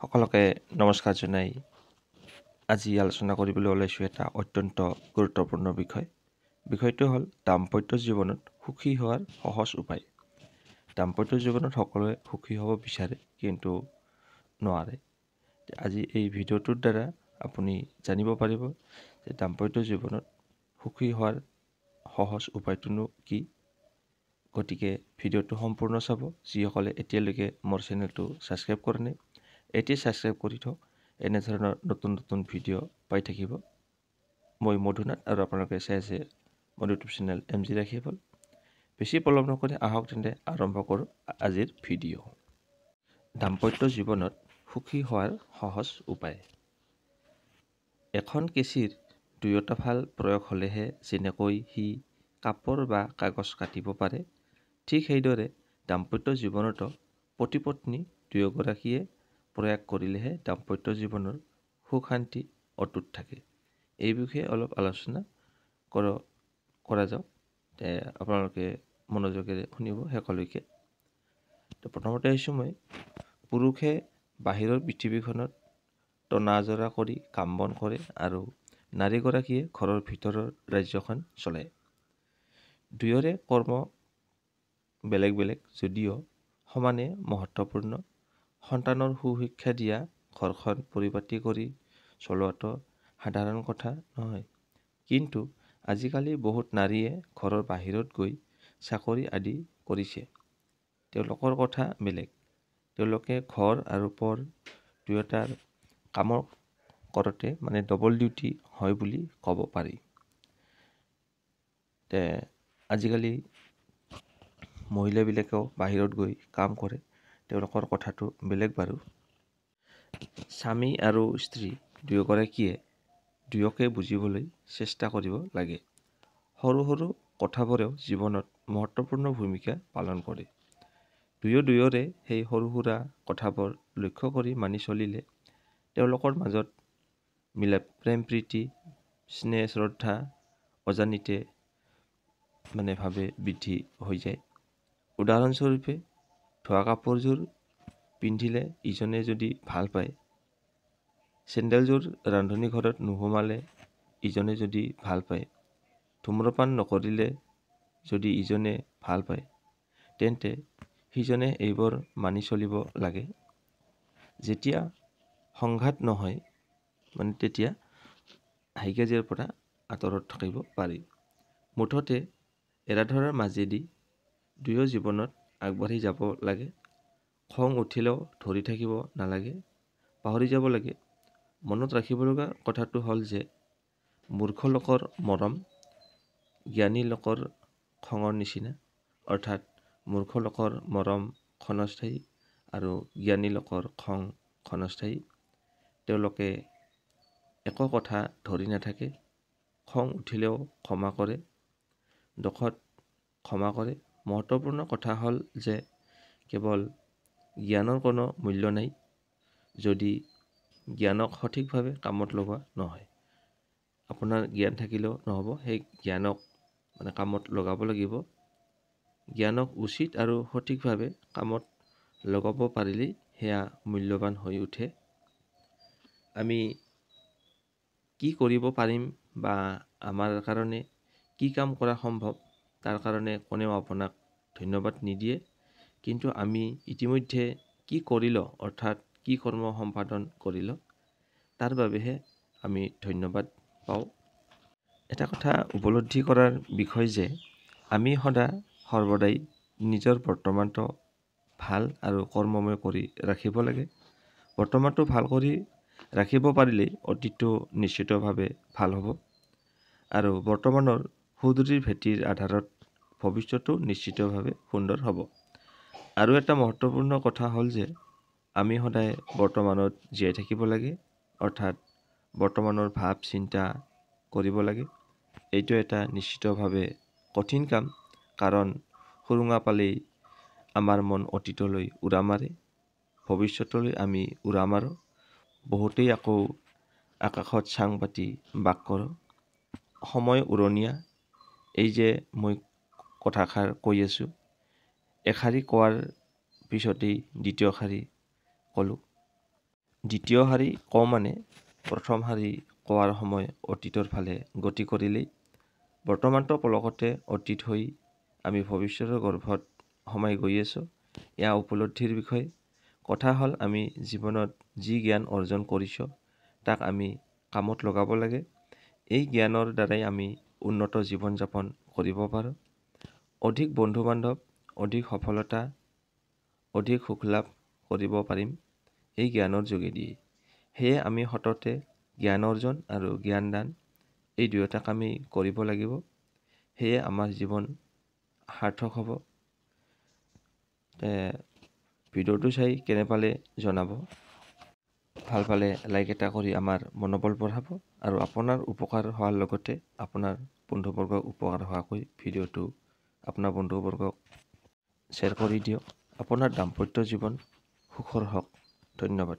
সকলোকে নমস্কাৰ জনাই আজি আলোচনা কৰিবলৈ ওলাইছোঁ এটা অত্যন্ত গুৰুত্বপূৰ্ণ বিষয়। বিষয়টো হ'ল দাম্পত্য জীৱনত সুখী হোৱাৰ সহজ উপায়। দাম্পত্য জীৱনত সকলোৱে সুখী হ'ব বিচাৰে কিন্তু নোৱাৰে। আজি এই ভিডিঅ'টোৰ দ্বাৰা আপুনি জানিব পাৰিব যে দাম্পত্য জীৱনত সুখী হোৱাৰ সহজ উপায়টোনো কি। গতিকে ভিডিঅ'টো সম্পূৰ্ণ চাব। যিসকলে এতিয়ালৈকে মোৰ চেনেলটো ছাবস্ক্ৰাইব কৰা নাই, এতিয়া ছাবস্ক্ৰাইব কৰি থওক। এনেধৰণৰ নতুন নতুন ভিডিঅ' পাই থাকিব। মই মধুনাথ আৰু আপোনালোকে চাই আছে মোৰ ইউটিউব চেনেল MG ৰাখিবল। বেছি পলম নকৰি আহক তেন্তে আৰম্ভ কৰোঁ আজিৰ ভিডিঅ'। দাম্পত্য জীৱনত সুখী হোৱাৰ সহজ উপায়। এখন কেঁচিৰ দুয়োটা ফাল প্ৰয়োগ হ'লেহে যেনেকৈ সি কাপোৰ বা কাগজ কাটিব পাৰে, ঠিক সেইদৰে দাম্পত্য জীৱনতো পতি পত্নী দুয়োগৰাকীয়ে প্ৰয়াস কৰিলেহে দাম্পত্য জীৱনৰ সুখ শান্তি অটুট থাকে। এই বিষয়ে অলপ আলোচনা কৰা যাওক। আপোনালোকে মনোযোগেৰে শুনিব শেষলৈকে। প্ৰথমতে আহিছোঁ মই। পুৰুষে বাহিৰৰ পৃথিৱীখনত টনা আজৰা কৰি কাম বন কৰে আৰু নাৰীগৰাকীয়ে ঘৰৰ ভিতৰৰ ৰাজ্যখন চলায়। দুয়োৰে কৰ্ম বেলেগ বেলেগ যদিও সমানে মহত্বপূৰ্ণ। সন্তানৰ সুশিক্ষা দিয়া, ঘৰখন পৰিপাটি কৰি চলোৱাটো সাধাৰণ কথা নহয়। কিন্তু আজিকালি বহুত নাৰীয়ে ঘৰৰ বাহিৰত গৈ চাকৰি আদি কৰিছে। তেওঁলোকৰ কথা বেলেগ। তেওঁলোকে ঘৰ আৰু পৰ দুয়োটাৰ কামৰ কৰোঁতে ডবল ডিউটি হয় বুলি ক'ব পাৰি। আজিকালি মহিলাবিলাকেও বাহিৰত গৈ কাম কৰে। তেওঁলোকৰ কথাটো বেলেগ বাৰু। স্বামী আৰু স্ত্ৰী দুয়োকে বুজিবলৈ চেষ্টা কৰিব লাগে। সৰু সৰু কথাবোৰেও জীৱনত মহত্বপূৰ্ণ ভূমিকা পালন কৰে। দুয়োৰে সেই সৰু সুৰা কথাবোৰ লক্ষ্য কৰি মানি চলিলে তেওঁলোকৰ মাজত প্ৰেম প্ৰীতি, স্নেহ শ্ৰদ্ধা অজানিতে ভাৱে বৃদ্ধি হৈ যায়। উদাহৰণস্বৰূপে ধোৱা কাপোৰযোৰ পিন্ধিলে ইজনে যদি ভাল পায়, চেণ্ডেলযোৰ ৰান্ধনি ঘৰত নোসোমালে ইজনে যদি ভাল পায়, ধূম্ৰপান নকৰিলে যদি ইজনে ভাল পায়, তেন্তে সিজনে এইবোৰ মানি চলিব লাগে। যেতিয়া সংঘাত নহয় তেতিয়া হাইকাজিয়াৰ পৰা আঁতৰত থাকিব পাৰি। মুঠতে এৰাধৰাৰ মাজেদি দুয়ো জীৱনত আগবাঢ়ি যাব লাগে। খং উঠিলেও ধৰি থাকিব নালাগে, পাহৰি যাব লাগে। মনত ৰাখিব লগা কথাটো হ'ল যে মূৰ্খ লোকৰ মৰম জ্ঞানী লোকৰ খঙৰ নিচিনা। অৰ্থাৎ মূৰ্খ লোকৰ মৰম ক্ষণস্থায়ী আৰু জ্ঞানী লোকৰ খং ক্ষণস্থায়ী। তেওঁলোকে একো কথা ধৰি নাথাকে। খং উঠিলেও ক্ষমা কৰে, দুখত ক্ষমা কৰে। মহত্বপূৰ্ণ কথা হ'ল যে কেৱল জ্ঞানৰ কোনো মূল্য নাই যদি জ্ঞানক সঠিকভাৱে কামত লগোৱা নহয়। আপোনাৰ জ্ঞান থাকিলেও নহ'ব, সেই জ্ঞানক কামত লগাব লাগিব। জ্ঞানক উচিত আৰু সঠিকভাৱে কামত লগাব পাৰিলেই সেয়া মূল্যৱান হৈ উঠে। আমি কি কৰিব পাৰিম বা আমাৰ কাৰণে কি কাম কৰা সম্ভৱ, তাৰ কাৰণে কোনেও আপোনাক ধন্যবাদ নিদিয়ে। কিন্তু আমি ইতিমধ্যে কি কৰিলোঁ, অৰ্থাৎ কি কৰ্ম সম্পাদন কৰিলোঁ, তাৰ বাবেহে আমি ধন্যবাদ পাওঁ। এটা কথা উপলব্ধি কৰাৰ বিষয় যে আমি সৰ্বদাই নিজৰ বৰ্তমানটো ভাল আৰু কৰ্মময় কৰি ৰাখিব লাগে। বৰ্তমানটো ভাল কৰি ৰাখিব পাৰিলেই অতীতটো নিশ্চিতভাৱে ভাল হ'ব আৰু বৰ্তমানৰ সুদৃঢ় ভেটিৰ আধাৰত ভৱিষ্যতটো নিশ্চিতভাৱে সুন্দৰ হ'ব। আৰু এটা মহত্বপূৰ্ণ কথা হ'ল যে আমি সদায় বৰ্তমানত জীয়াই থাকিব লাগে। অৰ্থাৎ বৰ্তমানৰ ভাৱ চিন্তা কৰিব লাগে। এইটো এটা নিশ্চিতভাৱে কঠিন কাম, কাৰণ সুৰুঙা পালেই আমাৰ মন অতীতলৈ উৰা মাৰে, ভৱিষ্যতলৈ আমি উৰা মাৰোঁ। বহুতেই আকৌ আকাশত চাং পাতি বাস কৰোঁ। সময় উৰণীয়া। এই যে মই কথাষাৰ কৈ আছোঁ, এশাৰী কোৱাৰ পিছতেই দ্বিতীয় শাৰী ক'লোঁ। দ্বিতীয় শাৰী ক মানে প্ৰথম শাৰী কোৱাৰ সময় অতীতৰ ফালে গতি কৰিলেই বৰ্তমানটো পলকতে অতীত হৈ আমি ভৱিষ্যতৰ গৰ্ভত সোমাই গৈ আছোঁ। এয়া উপলব্ধিৰ বিষয়। কথা হ'ল আমি জীৱনত যি জ্ঞান অৰ্জন কৰিছোঁ তাক আমি কামত লগাব লাগে। এই জ্ঞানৰ দ্বাৰাই আমি উন্নত জীৱন যাপন কৰিব পাৰোঁ। অধিক বন্ধু বান্ধৱ, অধিক সফলতা, অধিক সুখ লাভ কৰিব পাৰিম এই জ্ঞানৰ যোগেদি। সেয়ে আমি সততে জ্ঞান অৰ্জন আৰু জ্ঞান দান এই দুয়োটাক আমি কৰিব লাগিব। সেয়ে আমাৰ জীৱন সাৰ্থক হ'ব। ভিডিঅ'টো চাই কেনে পালে জনাব। ভাল পালে লাইক এটা কৰি আমাৰ মনোবল বঢ়াব আৰু আপোনাৰ উপকাৰ হোৱাৰ লগতে আপোনাৰ বন্ধুবৰ্গক উপকাৰ হোৱাকৈ ভিডিঅ'টো আপোনাৰ বন্ধুবৰ্গক শ্বেয়াৰ কৰি দিয়ক। আপোনাৰ দাম্পত্য জীৱন সুখৰ হওক। ধন্যবাদ।